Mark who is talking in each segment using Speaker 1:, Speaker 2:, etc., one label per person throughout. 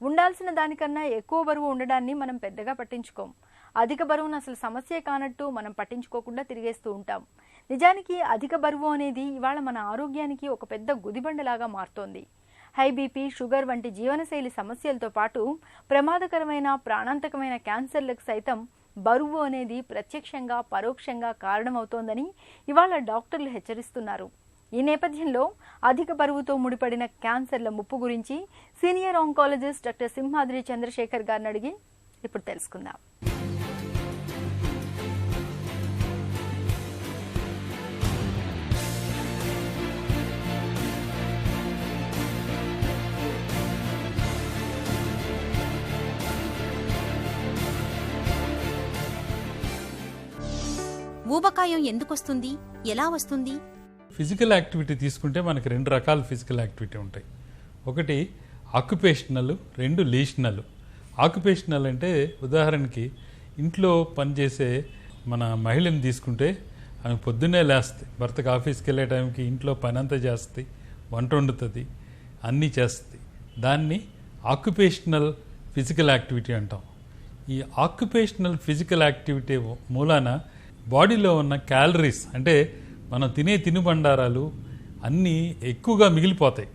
Speaker 1: ఉండాల్సిన దానికన్నా ఎక్కువ బరువు ఉండడాన్ని మనం పెద్దగా పట్టించుకోం. అధిక బరువును అసలు సమస్యే కానట్టు మనం పట్టించుకోకుండా తిరిగేస్తూ ఉంటాం. నిజానికి అధిక బరువు అనేది ఇవాళ మన ఆరోగ్యానికి ఒక పెద్ద గుదిబండలాగా మారుతోంది. హై బీపీ, షుగర్ వంటి జీవనశైలి సమస్యలతో పాటు ప్రమాదకరమైన ప్రాణాంతకమైన క్యాన్సర్లకు సైతం బరువు అనేది ప్రత్యక్షంగా పరోక్షంగా కారణమవుతోందని ఇవాళ డాక్టర్లు హెచ్చరిస్తున్నారు. ఈ నేపథ్యంలో అధిక బరువుతో ముడిపడిన క్యాన్సర్ల ముప్పు గురించి senior oncologist doctor Simhadri Chandrasekhar గారిని అడిగి ఇప్పుడు తెలుసుకుందాం.
Speaker 2: ఊబకాయం ఎందుకొస్తుంది, ఎలా వస్తుంది?
Speaker 3: ఫిజికల్ యాక్టివిటీ తీసుకుంటే మనకి 2 రకాల ఫిజికల్ యాక్టివిటీ ఉంటాయి. ఒకటి ఆక్యుపేషనల్, 2 లీషనల్. ఆక్యుపేషనల్ అంటే ఉదాహరణకి ఇంట్లో పనిచేసే మన మహిళని తీసుకుంటే ఆమె పొద్దున్నే లేస్తుంది, భర్తకు ఆఫీస్కి వెళ్ళే టైంకి ఇంట్లో పని అంతా చేస్తుంది, వంట వండుతుంది, అన్నీ చేస్తుంది. దాన్ని ఆక్యుపేషనల్ ఫిజికల్ యాక్టివిటీ అంటాం. ఈ ఆక్యుపేషనల్ ఫిజికల్ యాక్టివిటీ మూలాన బాడీలో ఉన్న క్యాలరీస్ అంటే మనం తినే తినుబండారాలు అన్నీ ఎక్కువగా మిగిలిపోతాయి.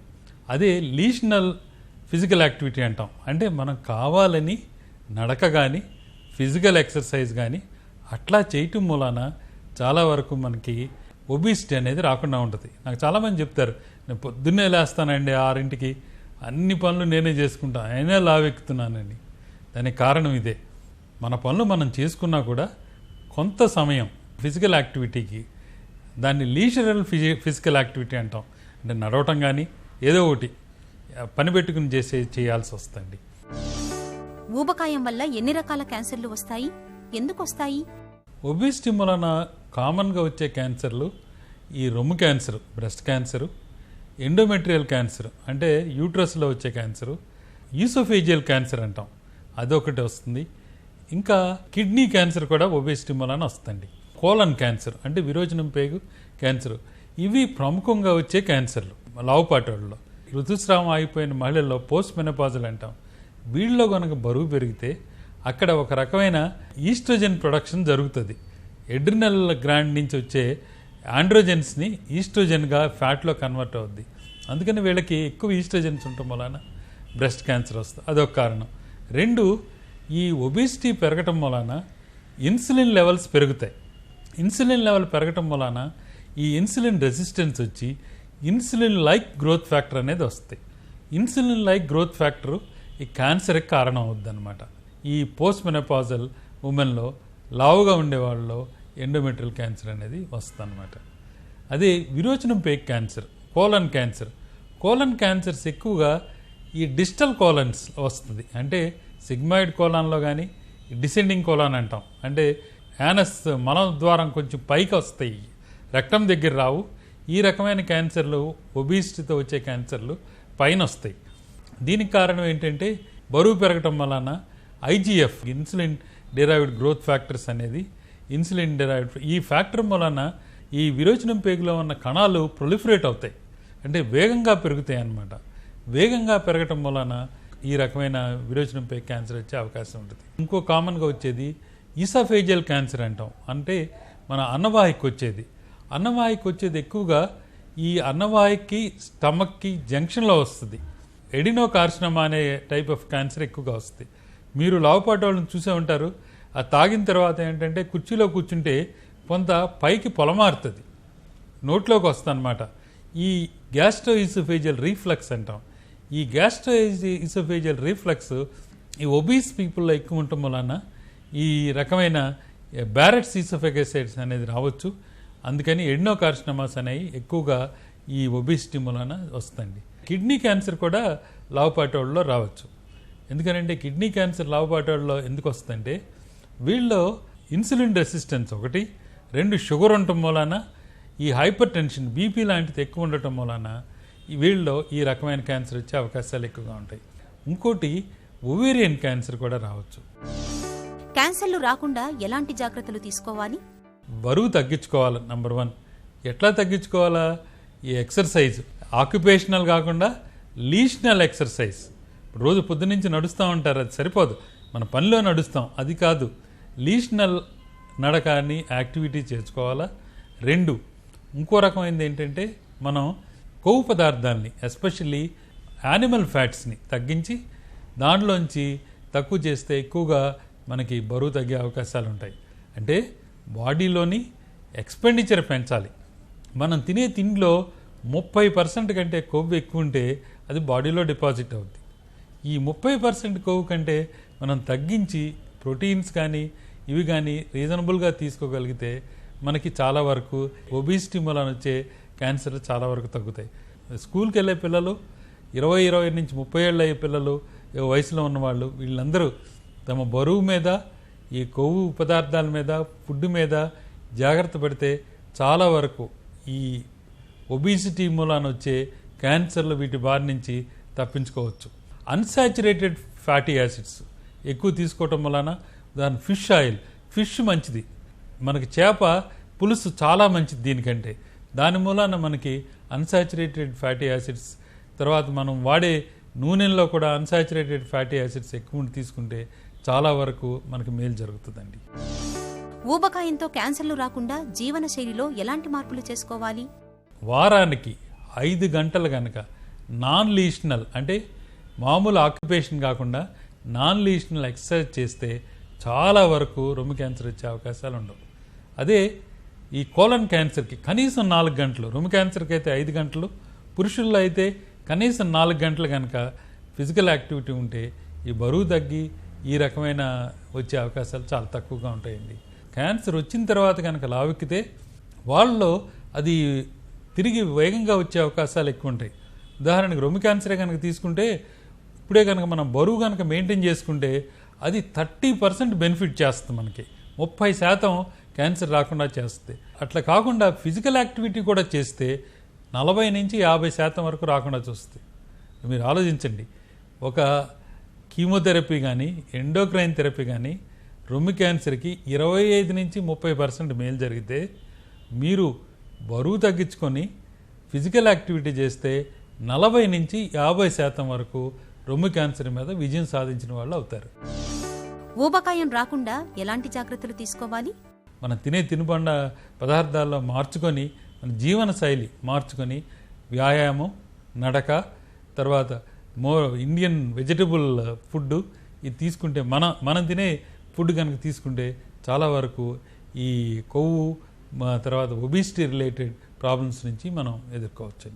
Speaker 3: అదే లీషనల్ ఫిజికల్ యాక్టివిటీ అంటాం. అంటే మనం కావాలని నడక కానీ ఫిజికల్ ఎక్సర్సైజ్ కానీ అట్లా చేయటం మూలాన చాలా వరకు మనకి ఒబిసిటీ అనేది రాకుండా ఉంటుంది. నాకు చాలామంది చెప్తారు, నేను పొద్దున్నే లేస్తానండి 6ంటికి, అన్ని పనులు నేనే చేసుకుంటాను, అయినా లావెక్కుతున్నానండి. దానికి కారణం ఇదే. మన పనులు మనం చేసుకున్నా కూడా కొంత సమయం ఫిజికల్ యాక్టివిటీకి, దాన్ని లీజరల్ ఫిజికల్ యాక్టివిటీ అంటాం. అంటే నడవటం కానీ ఏదో ఒకటి పని పెట్టుకుని చేయాల్సి వస్తుంది.
Speaker 2: ఊబకాయం వల్ల ఎన్ని రకాల క్యాన్సర్లు వస్తాయి, ఎందుకు వస్తాయి?
Speaker 3: ఒబిసిటీ వలన కామన్గా వచ్చే క్యాన్సర్లు ఈ రొమ్ము cancer, breast cancer, endometrial cancer అంటే యూట్రస్లో వచ్చే క్యాన్సరు, ఈసోఫేజియల్ క్యాన్సర్ అంటాం, అదొకటి వస్తుంది. ఇంకా కిడ్నీ క్యాన్సర్ కూడా ఒబేసిటీ వలన వస్తుంది. కోలన్ క్యాన్సర్ అంటే విరోచనం పేగు క్యాన్సర్. ఇవి ప్రముఖంగా వచ్చే క్యాన్సర్లు లావుపాటి వాళ్ళలో. ఋతుస్రావం అయిపోయిన మహిళల్లో పోస్ట్ మెనోపాజల్ అంటాం. వీళ్ళలో కనుక బరువు పెరిగితే అక్కడ ఒక రకమైన ఈస్ట్రోజన్ ప్రొడక్షన్ జరుగుతుంది. ఎడ్రినల్ గ్లాండ్ నుంచి వచ్చే ఆండ్రోజెన్స్ని ఈస్ట్రోజన్గా ఫ్యాట్లో కన్వర్ట్ అవుద్ది. అందుకని వీళ్ళకి ఎక్కువ ఈస్ట్రోజన్స్ ఉండటం వలన బ్రెస్ట్ క్యాన్సర్ వస్తుంది. అదొక కారణం. 2, ఈ ఒబిసిటీ పెరగటం వలన ఇన్సులిన్ లెవెల్స్ పెరుగుతాయి. ఇన్సులిన్ లెవెల్ పెరగటం వలన ఈ ఇన్సులిన్ రెసిస్టెన్స్ వచ్చి ఇన్సులిన్ లైక్ గ్రోత్ ఫ్యాక్టర్ అనేది వస్తాయి. ఇన్సులిన్ లైక్ గ్రోత్ ఫ్యాక్టర్ ఈ క్యాన్సర్కి కారణం అవుద్ది అనమాట. ఈ పోస్ట్ మెనోపాజల్ ఉమెన్లో లావుగా ఉండేవాళ్ళలో ఎండోమెట్రియల్ క్యాన్సర్ అనేది వస్తుంది అనమాట. అదే విరోచనం పేగు cancer, colon cancer. Colon cancers ఎక్కువగా ఈ డిస్టల్ కోలన్స్ వస్తుంది. అంటే సిగ్మాయిడ్ కోలాన్లో కానీ డిసెండింగ్ కోలాన్ అంటాం. అంటే యానస్ మలద్వారం కొంచెం పైకి వస్తాయి, రక్తం దగ్గర రావు. ఈ రకమైన క్యాన్సర్లు, ఒబిసిటీతో వచ్చే క్యాన్సర్లు పైన వస్తాయి. దీనికి కారణం ఏంటంటే బరువు పెరగటం వలన IGF, insulin derived growth factors అనేది ఇన్సులిన్ డిరైవ్డ్ ఈ ఫ్యాక్టర్ వలన ఈ విరోచనం పేగులో ఉన్న కణాలు ప్రొలిఫరేట్ అవుతాయి, అంటే వేగంగా పెరుగుతాయి అన్నమాట. వేగంగా పెరగటం వలన ఈ రకమైన విరోచనం పేగు క్యాన్సర్ వచ్చే అవకాశం ఉంటుంది. ఇంకో కామన్గా వచ్చేది ఈసోఫేజియల్ క్యాన్సర్ అంటాం. అంటే మన అన్నవాహికి వచ్చేది. అన్నవాహికి వచ్చేది ఎక్కువగా ఈ అన్నవాహికి స్టమక్కి జంక్షన్లో వస్తుంది. ఎడినోకార్సినోమా అనే టైప్ ఆఫ్ క్యాన్సర్ ఎక్కువగా వస్తుంది. మీరు లావుపాటి వాళ్ళని చూసే ఉంటారు. ఆ తాగిన తర్వాత ఏంటంటే కుర్చీలో కూర్చుంటే కొంత పైకి పొలమారుతుంది, నోట్లోకి వస్తుంది అనమాట. ఈ గ్యాస్ట్రో ఈసోఫేజియల్ రీఫ్లక్స్ అంటాం. ఈ గ్యాస్ట్రో ఈసోఫేజియల్ రీఫ్లక్స్ ఈ ఒబీస్ పీపుల్లో ఎక్కువ ఉండటం వలన ఈ రకమైన బ్యారెట్స్ ఈసోఫేగసైటిస్ అనేది రావచ్చు. అందుకని ఎడినోకార్సినోమాస్ అనేవి ఎక్కువగా ఈ ఒబిసిటీ వలన వస్తుంది. కిడ్నీ క్యాన్సర్ కూడా లావుపాటి వాళ్ళలో రావచ్చు. ఎందుకంటే కిడ్నీ క్యాన్సర్ లావుపాటి వాళ్ళలో ఎందుకు వస్తుందంటే వీళ్ళలో ఇన్సులిన్ రెసిస్టెన్స్ ఒకటి, 2 షుగర్ ఉండటం వలన ఈ హైపర్ టెన్షన్ బీపీ లాంటిది ఎక్కువ ఉండటం వలన వీళ్ళలో ఈ రకమైన క్యాన్సర్ వచ్చే అవకాశాలు ఎక్కువగా ఉంటాయి. ఇంకోటి ఓవేరియన్ క్యాన్సర్ కూడా రావచ్చు.
Speaker 2: క్యాన్సర్లు రాకుండా ఎలాంటి జాగ్రత్తలు తీసుకోవాలి?
Speaker 3: బరువు తగ్గించుకోవాలి. నంబర్ 1. ఎట్లా తగ్గించుకోవాలా? ఈ ఎక్సర్సైజ్ ఆక్యుపేషనల్ కాకుండా లీషనల్ ఎక్సర్సైజ్. రోజు పొద్దునుంచి నడుస్తూ ఉంటారు, అది సరిపోదు. మన పనిలో నడుస్తాం, అది కాదు. లీషనల్ నడకాన్ని యాక్టివిటీ చేసుకోవాలా. 2, ఇంకో రకమైనది ఏంటంటే మనం కొవ్వు పదార్థాలని ఎస్పెషల్లీ యానిమల్ ఫ్యాట్స్ని తగ్గించి దాంట్లోంచి తక్కువ చేస్తే ఎక్కువగా మనకి బరువు తగ్గే అవకాశాలు ఉంటాయి. అంటే బాడీలోని ఎక్స్పెండిచర్ పెంచాలి. మనం తినే తిండిలో 30% కంటే కొవ్వు ఎక్కువ ఉంటే అది బాడీలో డిపాజిట్ అవుద్ది. ఈ 30% కొవ్వు కంటే మనం తగ్గించి ప్రోటీన్స్ కానీ ఇవి కానీ రీజనబుల్గా తీసుకోగలిగితే మనకి చాలా వరకు ఒబిసిటీ మూలాన వచ్చే క్యాన్సర్ చాలా వరకు తగ్గుతాయి. స్కూల్కి వెళ్ళే పిల్లలు, 20 నుంచి 30 ఏళ్ళు అయ్యే పిల్లలు, వయసులో ఉన్నవాళ్ళు, వీళ్ళందరూ తమ బరువు మీద, ఈ కొవ్వు పదార్థాల మీద, ఫుడ్ మీద జాగ్రత్త పడితే చాలా వరకు ఈ ఒబిసిటీ మూలాన వచ్చే క్యాన్సర్లు వీటి బారి నుంచి తప్పించుకోవచ్చు. అన్సాచురేటెడ్ ఫ్యాటీ యాసిడ్స్ ఎక్కువ తీసుకోవటం వలన దాని ఫిష్ ఆయిల్, ఫిష్ మంచిది, మనకి చేప పులుసు చాలా మంచిది దీనికంటే. దాని మూలాన మనకి అన్సాచురేటెడ్ ఫ్యాటీ యాసిడ్స్, తర్వాత మనం వాడే నూనెల్లో కూడా అన్సాచురేటెడ్ ఫ్యాటీ యాసిడ్స్ ఎక్కువ తీసుకుంటే చాలా వరకు మనకి మేలు జరుగుతుందండి.
Speaker 2: ఊబకాయంతో క్యాన్సర్లు రాకుండా జీవన శైలిలో ఎలాంటి మార్పులు చేసుకోవాలి?
Speaker 3: వారానికి 5 గంటలు కనుక నాన్ లీషనల్ అంటే మామూలు ఆక్యుపేషన్ కాకుండా నాన్ లీషనల్ ఎక్సర్సైజ్ చేస్తే చాలా వరకు రొమ్ము క్యాన్సర్ వచ్చే అవకాశాలు ఉండవు. అదే ఈ కోలన్ క్యాన్సర్కి కనీసం 4 గంటలు, రొమ్ము క్యాన్సర్కి అయితే 5 గంటలు, పురుషుల్లో అయితే కనీసం 4 గంటలు కనుక ఫిజికల్ యాక్టివిటీ ఉంటే ఈ బరువు తగ్గి ఈ రకమైన వచ్చే అవకాశాలు చాలా తక్కువగా ఉంటాయండి. క్యాన్సర్ వచ్చిన తర్వాత కనుక లావెక్కితే వాళ్ళలో అది తిరిగి వేగంగా వచ్చే అవకాశాలు ఎక్కువ ఉంటాయి. ఉదాహరణకు రొమ్ము క్యాన్సరే కనుక తీసుకుంటే ఇప్పుడే కనుక మనం బరువు కనుక మెయింటైన్ చేసుకుంటే అది 30% బెనిఫిట్ చేస్తుంది, మనకి 30% క్యాన్సర్ రాకుండా చేస్తుంది. అట్లా కాకుండా ఫిజికల్ యాక్టివిటీ కూడా చేస్తే 40 నుంచి 50% వరకు రాకుండా చూస్తుంది. మీరు ఆలోచించండి, ఒక కీమోథెరపీ కానీ ఎండోక్రైన్ థెరపీ కానీ రొమ్ము క్యాన్సర్కి 25 నుంచి 30% మేలు జరిగితే మీరు బరువు తగ్గించుకొని ఫిజికల్ యాక్టివిటీ చేస్తే 40 నుంచి 50% వరకు రొమ్ము క్యాన్సర్ మీద విజయం సాధించిన వాళ్ళు అవుతారు.
Speaker 2: ఊబకాయం రాకుండా ఎలాంటి జాగ్రత్తలు తీసుకోవాలి?
Speaker 3: మనం తినే తినుబండ పదార్థాల్లో మార్చుకొని, మన జీవన శైలి మార్చుకొని, వ్యాయామం, నడక, తర్వాత ఇండియన్ వెజిటబుల్ ఫుడ్ ఇది తీసుకుంటే మనం తినే ఫుడ్ కనుక తీసుకుంటే చాలా వరకు ఈ కొవ్వు తర్వాత ఒబిసిటీ రిలేటెడ్ ప్రాబ్లమ్స్ నుంచి మనం ఎదుర్కోవచ్చండి.